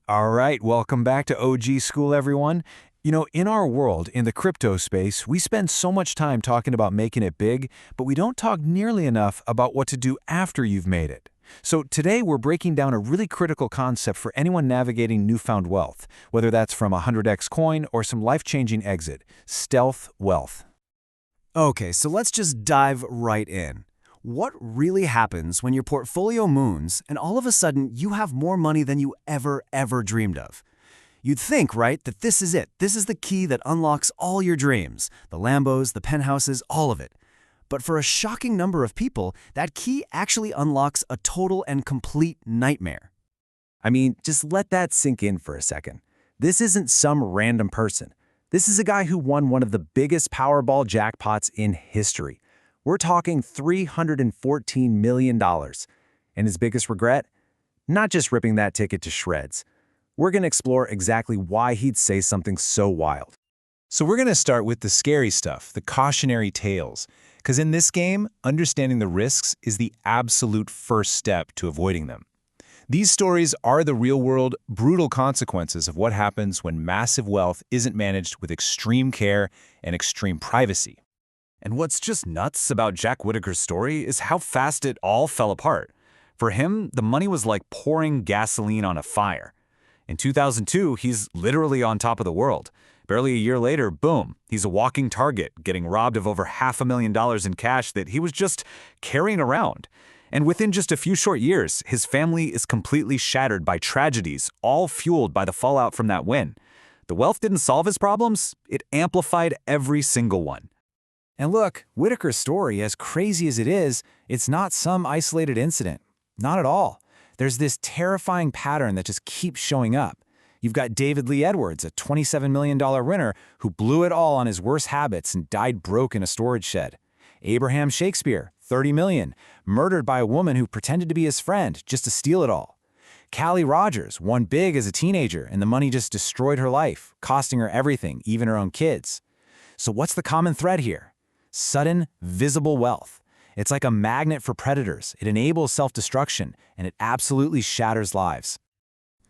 All right, welcome back to OG School, everyone. In our world, in the crypto space, we spend so much time talking about making it big, but we don't talk nearly enough about what to do after you've made it. So today we're breaking down a really critical concept for anyone navigating newfound wealth, whether that's from a 100x coin or some life-changing exit: stealth wealth. Okay, so let's just dive right in. What really happens when your portfolio moons and all of a sudden you have more money than you ever dreamed of? You'd think, right, that this is it. This is the key that unlocks all your dreams. The Lambos, the penthouses, all of it. But for a shocking number of people, that key actually unlocks a total and complete nightmare. I mean, just let that sink in for a second. This isn't some random person. This is a guy who won one of the biggest Powerball jackpots in history. We're talking $314 million. And his biggest regret? Not just ripping that ticket to shreds. We're going to explore exactly why he'd say something so wild. So we're going to start with the scary stuff, the cautionary tales. Because in this game, understanding the risks is the absolute first step to avoiding them. These stories are the real-world, brutal consequences of what happens when massive wealth isn't managed with extreme care and extreme privacy. And what's just nuts about Jack Whittaker's story is how fast it all fell apart. For him, the money was like pouring gasoline on a fire. In 2002, he's literally on top of the world. Barely a year later, boom, he's a walking target, getting robbed of over $500,000 in cash that he was just carrying around. And within just a few short years, his family is completely shattered by tragedies, all fueled by the fallout from that win. The wealth didn't solve his problems, it amplified every single one. And look, Whittaker's story, as crazy as it is, it's not some isolated incident. Not at all. There's this terrifying pattern that just keeps showing up. You've got David Lee Edwards, a $27 million winner who blew it all on his worst habits and died broke in a storage shed. Abraham Shakespeare, $30 million, murdered by a woman who pretended to be his friend just to steal it all. Callie Rogers won big as a teenager, and the money just destroyed her life, costing her everything, even her own kids. So what's the common thread here? Sudden, visible wealth. It's like a magnet for predators. It enables self-destruction, and it absolutely shatters lives.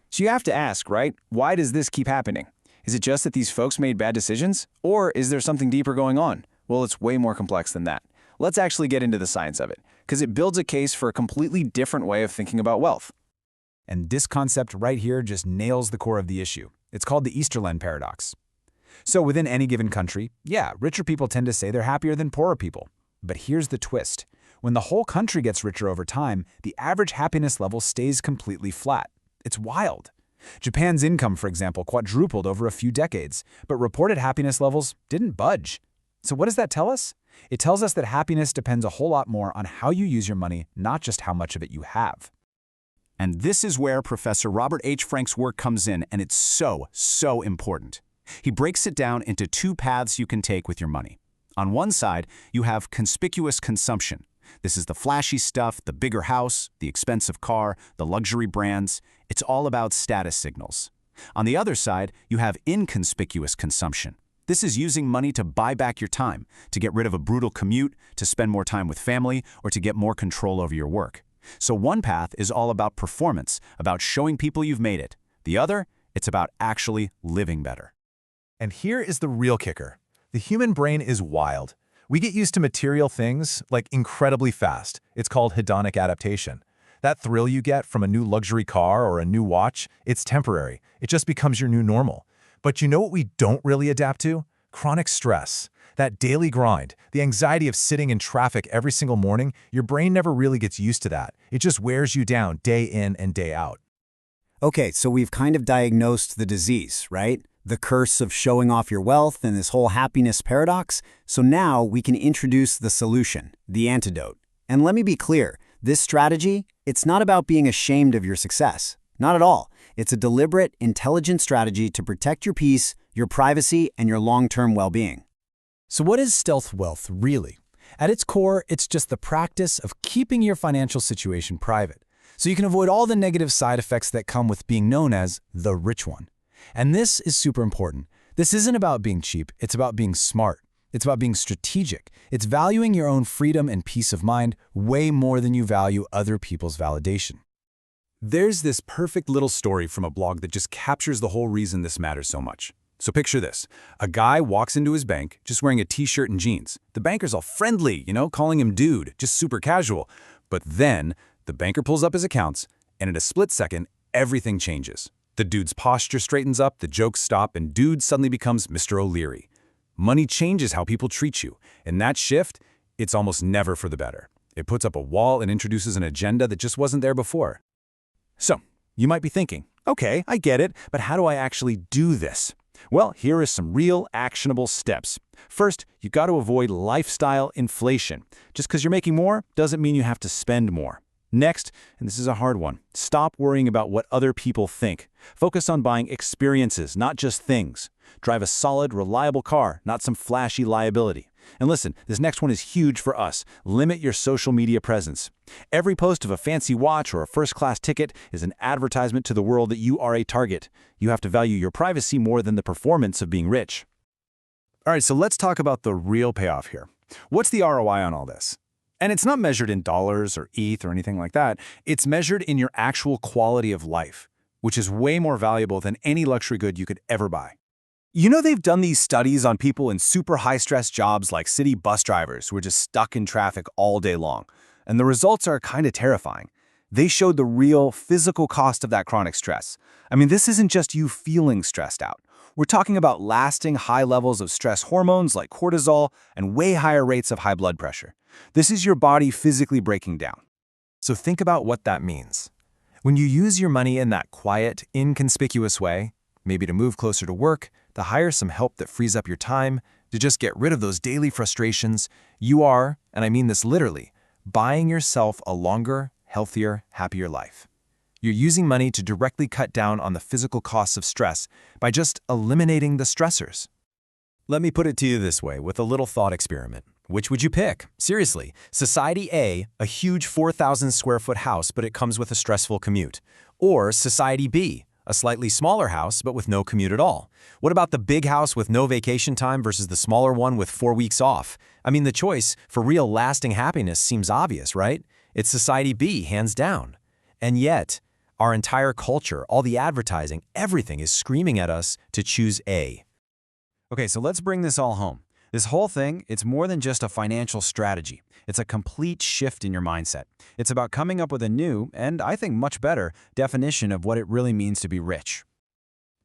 So you have to ask, right? Why does this keep happening? Is it just that these folks made bad decisions? Or is there something deeper going on? Well, it's way more complex than that. Let's actually get into the science of it, because it builds a case for a completely different way of thinking about wealth. And this concept right here just nails the core of the issue. It's called the Easterland paradox. So within any given country, yeah, richer people tend to say they're happier than poorer people. But here's the twist. When the whole country gets richer over time, the average happiness level stays completely flat. It's wild. Japan's income, for example, quadrupled over a few decades, but reported happiness levels didn't budge. So what does that tell us? It tells us that happiness depends a whole lot more on how you use your money, not just how much of it you have. And this is where Professor Robert H. Frank's work comes in, and it's so important. He breaks it down into two paths you can take with your money. On one side, you have conspicuous consumption. This is the flashy stuff, the bigger house, the expensive car, the luxury brands. It's all about status signals. On the other side, you have inconspicuous consumption. This is using money to buy back your time, to get rid of a brutal commute, to spend more time with family, or to get more control over your work. So one path is all about performance, about showing people you've made it. The other, it's about actually living better. And here is the real kicker. The human brain is wild. We get used to material things, like incredibly fast. It's called hedonic adaptation. That thrill you get from a new luxury car or a new watch, it's temporary. It just becomes your new normal. But you know what we don't really adapt to? Chronic stress. That daily grind, the anxiety of sitting in traffic every single morning, your brain never really gets used to that. It just wears you down day in and day out. Okay, so we've kind of diagnosed the disease, right? The curse of showing off your wealth and this whole happiness paradox. So now we can introduce the solution, the antidote. And let me be clear, this strategy, it's not about being ashamed of your success. Not at all. It's a deliberate, intelligent strategy to protect your peace, your privacy, and your long-term well-being. So what is stealth wealth really? At its core, it's just the practice of keeping your financial situation private, so you can avoid all the negative side effects that come with being known as the rich one. And this is super important. This isn't about being cheap, it's about being smart. It's about being strategic. It's valuing your own freedom and peace of mind way more than you value other people's validation. There's this perfect little story from a blog that just captures the whole reason this matters so much. So picture this. A guy walks into his bank just wearing a t-shirt and jeans. The banker's all friendly, calling him dude, just super casual. But then the banker pulls up his accounts, and in a split second, everything changes. The dude's posture straightens up, the jokes stop, and dude suddenly becomes Mr. O'Leary. Money changes how people treat you, and that shift, it's almost never for the better. It puts up a wall and introduces an agenda that just wasn't there before. So, you might be thinking, okay, I get it, but how do I actually do this? Well, here are some real actionable steps. First, you got to avoid lifestyle inflation. Just because you're making more doesn't mean you have to spend more. Next, and this is a hard one, stop worrying about what other people think. Focus on buying experiences, not just things. Drive a solid, reliable car, not some flashy liability. And listen, this next one is huge for us. Limit your social media presence. Every post of a fancy watch or a first-class ticket is an advertisement to the world that you are a target. You have to value your privacy more than the performance of being rich. All right, so let's talk about the real payoff here. What's the ROI on all this? And it's not measured in dollars or ETH or anything like that. It's measured in your actual quality of life, which is way more valuable than any luxury good you could ever buy. They've done these studies on people in super high-stress jobs like city bus drivers who are just stuck in traffic all day long. And the results are kind of terrifying. They showed the real physical cost of that chronic stress. I mean, this isn't just you feeling stressed out. We're talking about lasting high levels of stress hormones like cortisol and way higher rates of high blood pressure. This is your body physically breaking down. So think about what that means. When you use your money in that quiet, inconspicuous way, maybe to move closer to work, to hire some help that frees up your time, to just get rid of those daily frustrations, you are, and I mean this literally, buying yourself a longer, healthier, happier life. You're using money to directly cut down on the physical costs of stress by just eliminating the stressors. Let me put it to you this way with a little thought experiment. Which would you pick? Seriously, Society A, a huge 4,000 square foot house, but it comes with a stressful commute. Or Society B, a slightly smaller house, but with no commute at all. What about the big house with no vacation time versus the smaller one with 4 weeks off? I mean, the choice for real lasting happiness seems obvious, right? It's Society B, hands down. And yet, our entire culture, all the advertising, everything is screaming at us to choose A. Okay, so let's bring this all home. This whole thing, it's more than just a financial strategy. It's a complete shift in your mindset. It's about coming up with a new, and I think much better, definition of what it really means to be rich.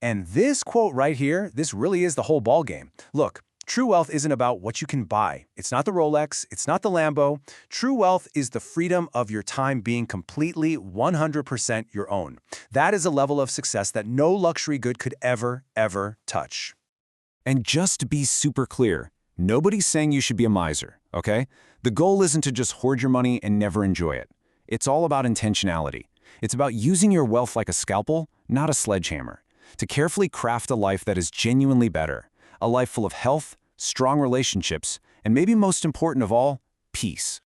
And this quote right here, this really is the whole ballgame. Look, true wealth isn't about what you can buy. It's not the Rolex, it's not the Lambo. True wealth is the freedom of your time being completely 100% your own. That is a level of success that no luxury good could ever touch. And just to be super clear, nobody's saying you should be a miser, okay? The goal isn't to just hoard your money and never enjoy it. It's all about intentionality. It's about using your wealth like a scalpel, not a sledgehammer, to carefully craft a life that is genuinely better, a life full of health, strong relationships, and maybe most important of all, peace.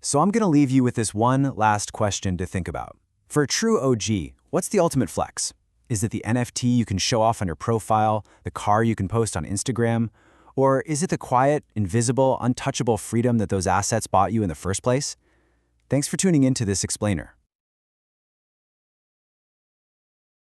So I'm going to leave you with this one last question to think about. For a true OG, what's the ultimate flex? Is it the NFT you can show off on your profile, the car you can post on Instagram? Or is it the quiet, invisible, untouchable freedom that those assets bought you in the first place? Thanks for tuning in to this explainer.